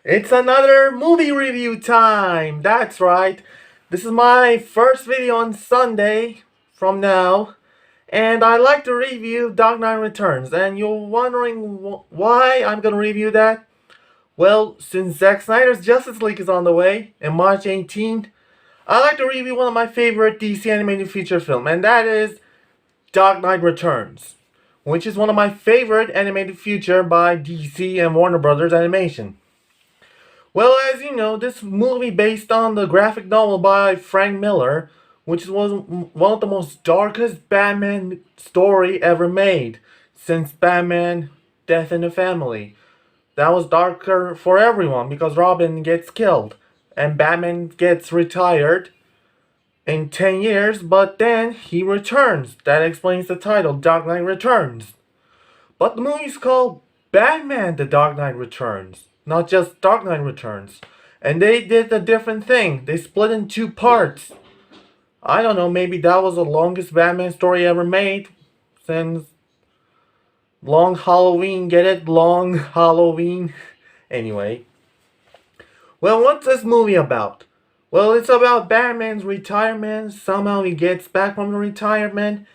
It's another movie review time! That's right. This is my first video on Sunday from now. And I like to review Dark Knight Returns. And you're wondering why I'm gonna review that? Well, since Zack Snyder's Justice League is on the way, in March 18th, I like to review one of my favorite DC animated feature film. And that is Dark Knight Returns, which is one of my favorite animated feature by DC and Warner Brothers Animation. Well, as you know, this movie based on the graphic novel by Frank Miller, which was one of the most darkest Batman story ever made since Batman Death in the Family. That was darker for everyone because Robin gets killed and Batman gets retired in 10 years, but then he returns. That explains the title, Dark Knight Returns. But the movie's called Batman The Dark Knight Returns, not just Dark Knight Returns. And they did a different thing. They split in two parts. I don't know, maybe that was the longest Batman story ever made since Long Halloween. Get it? Long Halloween. Anyway. Well, what's this movie about? Well, it's about Batman's retirement. Somehow he gets back from the retirement.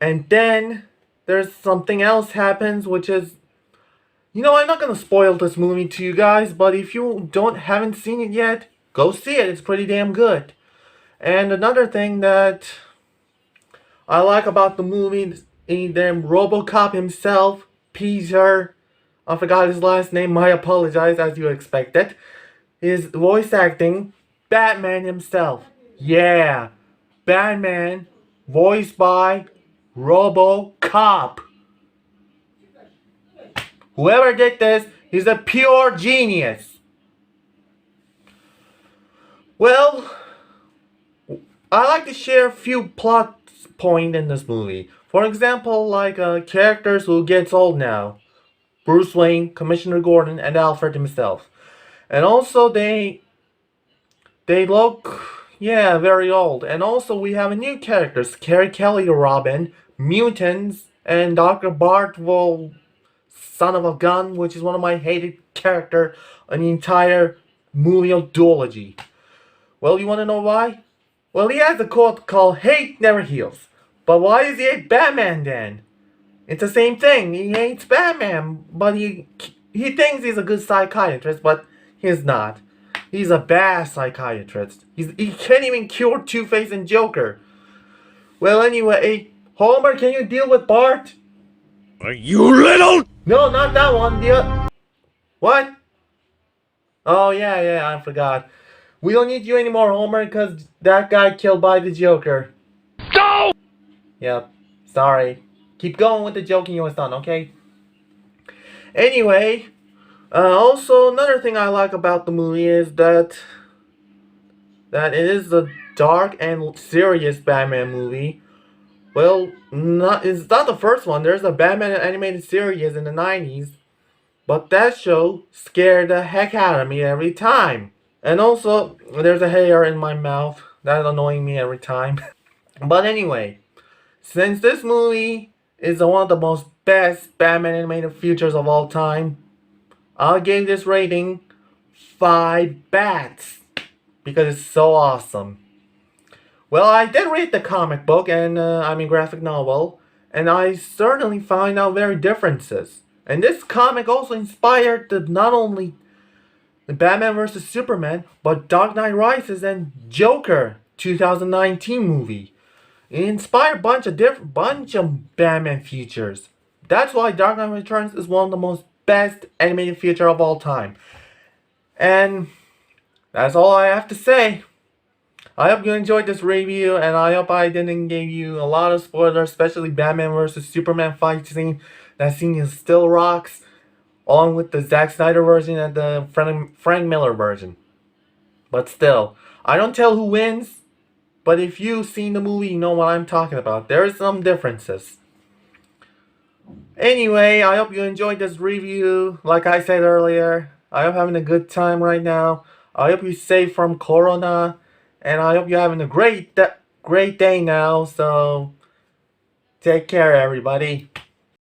And then there's something else happens, which is, I'm not gonna spoil this movie to you guys, but if you haven't seen it yet, go see it. It's pretty damn good. And another thing that I like about the movie is RoboCop himself, Peter, I forgot his last name, I apologize, as you expected, is voice acting Batman himself. Yeah, Batman, voiced by RoboCop. Whoever did this is a pure genius. Well, I like to share a few plot points in this movie. For example, like characters who gets old now. Bruce Wayne, Commissioner Gordon, and Alfred himself. And also they look, yeah, very old. And also we have a new characters, Carrie Kelly Robin, mutants, and Dr. Bartwell, son of a gun, which is one of my hated character in the entire movie of duology. Well, you want to know why? Well, he has a quote called "Hate never heals." But why does he hate Batman then? It's the same thing. He hates Batman, but he thinks he's a good psychiatrist, but he's not. He's a bad psychiatrist. He can't even cure Two-Face and Joker. Well, anyway, Homer, can you deal with Bart? You little... No, not that one. What? Oh, yeah, I forgot. We don't need you anymore, Homer, because that guy killed by the Joker. No! Yep, sorry. Keep going with the joking you was done, okay? Anyway, also another thing I like about the movie is that it is a dark and serious Batman movie. Well, it's not the first one. There's a Batman animated series in the 90s. But that show scared the heck out of me every time. And also, there's a hair in my mouth. That's annoying me every time. But anyway, since this movie is one of the most best Batman animated features of all time, I'll give this rating 5 bats. Because it's so awesome. Well, I did read the comic book and graphic novel, and I certainly find out very differences. And this comic also inspired not only the Batman vs Superman, but Dark Knight Rises and Joker 2019 movie. It inspired bunch of Batman features. That's why Dark Knight Returns is one of the most best animated feature of all time. And that's all I have to say. I hope you enjoyed this review, and I hope I didn't give you a lot of spoilers, especially Batman vs Superman fight scene. That scene is still rocks, along with the Zack Snyder version and the Frank Miller version. But still, I don't tell who wins, but if you've seen the movie, you know what I'm talking about. There are some differences. Anyway, I hope you enjoyed this review. Like I said earlier, I hope you're having a good time right now. I hope you're safe from Corona. And I hope you're having a great day now. So, take care, everybody.